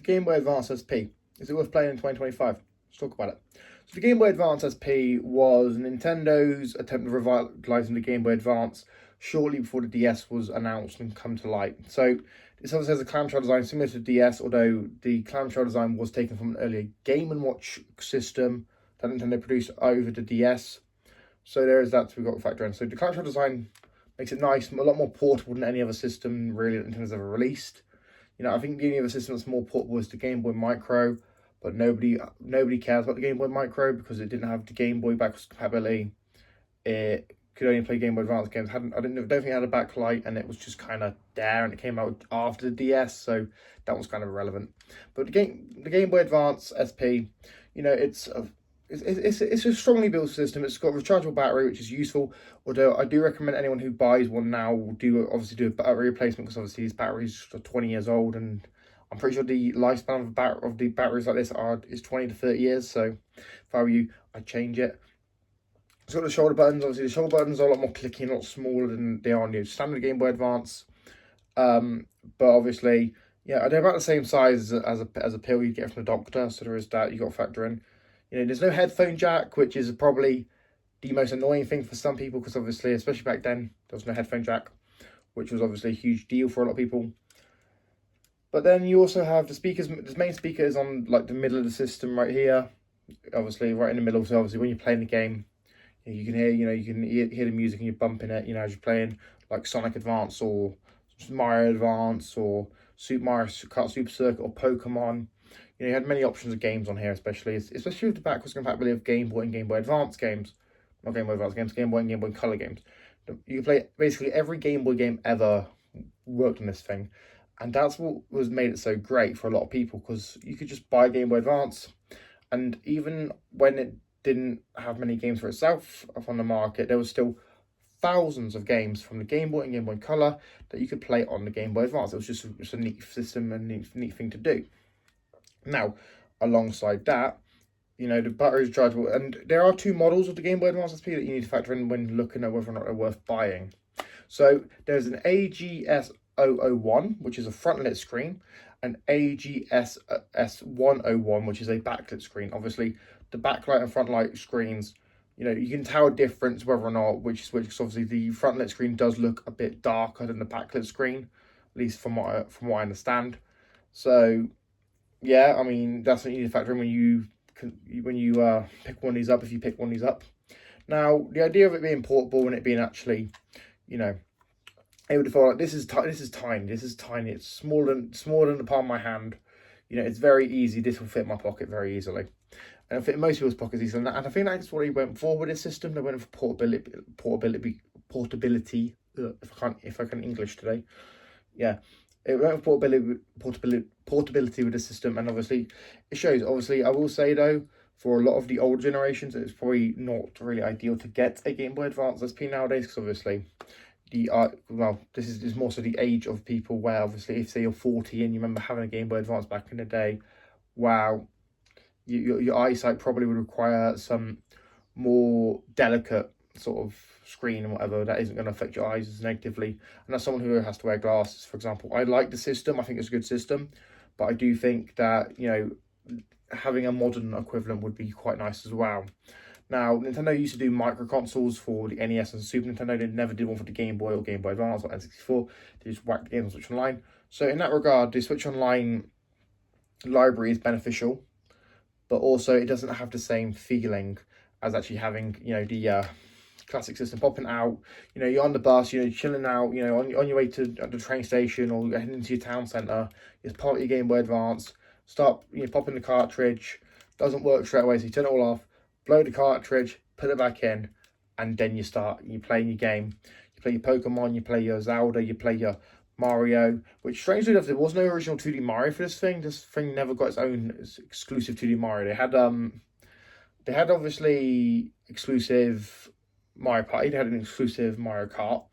Game Boy Advance SP. Is it worth playing in 2025? Let's talk about it. So the Game Boy Advance SP was Nintendo's attempt at revitalizing the Game Boy Advance shortly before the DS was announced and come to light. So this obviously has a clamshell design similar to the DS, although the clamshell design was taken from an earlier Game & Watch system that Nintendo produced over the DS. So there is that we've got to factor in. So the clamshell design makes it nice, a lot more portable than any other system really that Nintendo's ever released. You know, I think the only other system that's more portable is the Game Boy Micro, but nobody cares about the Game Boy Micro because it didn't have the Game Boy backwards compatibility. It could only play Game Boy Advance games. I don't think it had a backlight, and it was just kind of there, and it came out after the DS, so that was kind of irrelevant. But the Game Boy Advance SP, you know, it's a strongly built system. It's got a rechargeable battery, which is useful. Although I do recommend anyone who buys one now will obviously do a battery replacement, because obviously these batteries are 20 years old, and I'm pretty sure the lifespan of the batteries like this is 20 to 30 years. So if I were you, I'd change it. It's got the shoulder buttons. Obviously, the shoulder buttons are a lot more clicky and a lot smaller than they are on the standard Game Boy Advance. But obviously, yeah, they're about the same size as a pill you get from the doctor. So there is that you got to factor in. You know, there's no headphone jack, which is probably the most annoying thing for some people, because obviously, especially back then, there was no headphone jack, which was obviously a huge deal for a lot of people. But then you also have the speakers. The main speaker is on like the middle of the system right here, obviously right in the middle. So obviously when you're playing the game, you can hear, hear the music and you're bumping it, as you're playing like Sonic Advance or Mario Advance or Super Mario Kart Super Circuit or Pokemon. You had many options of games on here, especially with the backwards compatibility of Game Boy and Game Boy Advance games. Not Game Boy Advance games, Game Boy and Game Boy Color games. You can play basically every Game Boy game ever worked on this thing. And that's what made it so great for a lot of people, because you could just buy Game Boy Advance, and even when it didn't have many games for itself up on the market, there was still thousands of games from the Game Boy and Game Boy Color that you could play on the Game Boy Advance. It was just a neat system and neat thing to do. Now, alongside that, the battery is rechargeable, and there are two models of the Game Boy Advance SP that you need to factor in when looking at whether or not they're worth buying. So there's an AGS001, which is a front-lit screen, and AGS101, which is a backlit screen. Obviously, the backlight and front light screens, you can tell a difference whether or not which is which, because obviously the front-lit screen does look a bit darker than the backlit screen, at least from what I understand. So, yeah, I mean, that's what you need to factor in when you pick one of these up, if you pick one of these up. Now, the idea of it being portable and it being actually, able to feel like this is tiny. It's smaller than the palm of my hand. It's very easy. This will fit in my pocket very easily, and it'll fit in most people's pockets easily. And I think that's what he went for with this system. They went for portability. If I can English today, yeah. It went for portability with the system, and obviously it shows. Obviously, I will say though, for a lot of the older generations, it's probably not really ideal to get a Game Boy Advance SP nowadays, because obviously this is more so the age of people where obviously if say you're 40 and you remember having a Game Boy Advance back in the day, wow, your eyesight probably would require some more delicate sort of screen and whatever that isn't going to affect your eyes as negatively. And as someone who has to wear glasses, for example, I like the system. I think it's a good system, but I do think that having a modern equivalent would be quite nice as well. Now, Nintendo used to do micro consoles for the NES and Super Nintendo. They never did one for the Game Boy or Game Boy Advance or N64. They just whacked the games on Switch Online. So in that regard, the Switch Online library is beneficial, but also it doesn't have the same feeling as actually having, the classic system popping out. You're on the bus, chilling out, on your way to the train station, or you're heading into your town centre. You just pop your Game Boy Advance, start, pop in the cartridge. Doesn't work straight away, so you turn it all off, blow the cartridge, put it back in, and then you're playing your game. You play your Pokemon, you play your Zelda, you play your Mario, which strangely enough, there was no original 2D Mario for this thing. This thing never got its own exclusive 2D Mario. They had obviously exclusive Mario Party, they had an exclusive Mario Kart.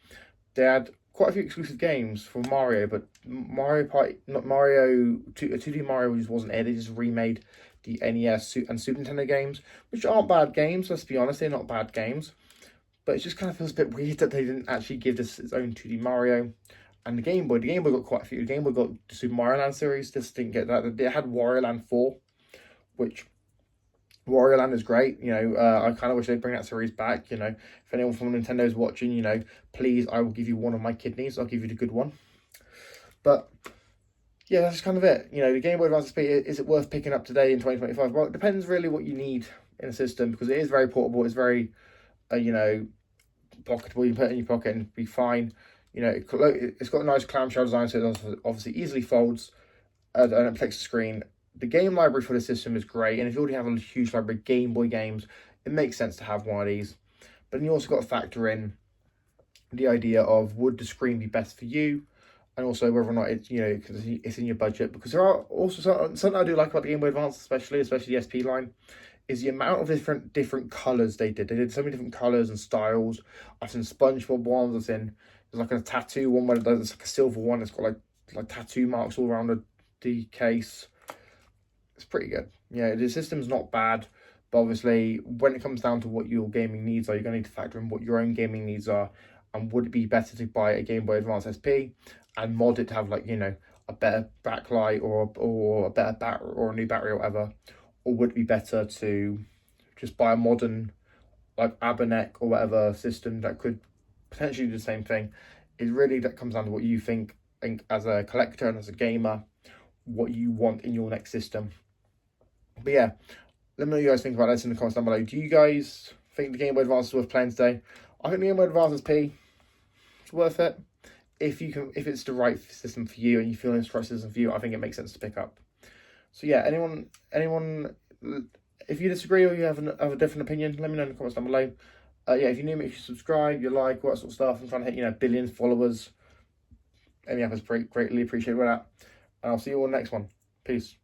They had quite a few exclusive games for Mario, but Mario Party, not Mario, 2D Mario just wasn't it. They just remade the NES and Super Nintendo games, which aren't bad games, let's be honest, they're not bad games. But it just kind of feels a bit weird that they didn't actually give this its own 2D Mario. And the Game Boy got quite a few. The Game Boy got the Super Mario Land series. This didn't get that. It had Wario Land 4, which Wario Land is great. I kind of wish they'd bring that series back. If anyone from Nintendo is watching, please, I will give you one of my kidneys. I'll give you the good one. But yeah, that's kind of it. The Game Boy Advance SP, is it worth picking up today in 2025? Well, it depends really what you need in a system, because it is very portable. It's very, pocketable. You can put it in your pocket and be fine. It's got a nice clamshell design, so it obviously easily folds and it protects the screen. The game library for the system is great, and if you already have a huge library of Game Boy games, it makes sense to have one of these. But then you also got to factor in the idea of, would the screen be best for you, and also whether or not it's it's in your budget. Because there are also something I do like about the Game Boy Advance, especially the SP line, is the amount of different colors they did. They did so many different colors and styles. I've seen SpongeBob ones. I've seen there's like a tattoo one where there's like a silver one. It's got like tattoo marks all around the case. It's pretty good. The system's not bad, but obviously when it comes down to what your gaming needs are, you're going to need to factor in what your own gaming needs are, and would it be better to buy a Game Boy Advance SP and mod it to have a better backlight or a better battery or a new battery or whatever, or would it be better to just buy a modern like Aberneck or whatever system that could potentially do the same thing? It really that comes down to what you think as a collector and as a gamer, what you want in your next system. But yeah, let me know what you guys think about this in the comments down below. Do you guys think the Game Boy Advance is worth playing today? I think the Game Boy Advance SP is worth it. If it's the right system for you and you feel it's the right system for you, I think it makes sense to pick up. So yeah, anyone, if you disagree or you have a different opinion, let me know in the comments down below. If you're new, make sure you subscribe, you like, all that sort of stuff. I'm trying to hit billions of followers. Any help is greatly appreciated with that. And I'll see you all next one. Peace.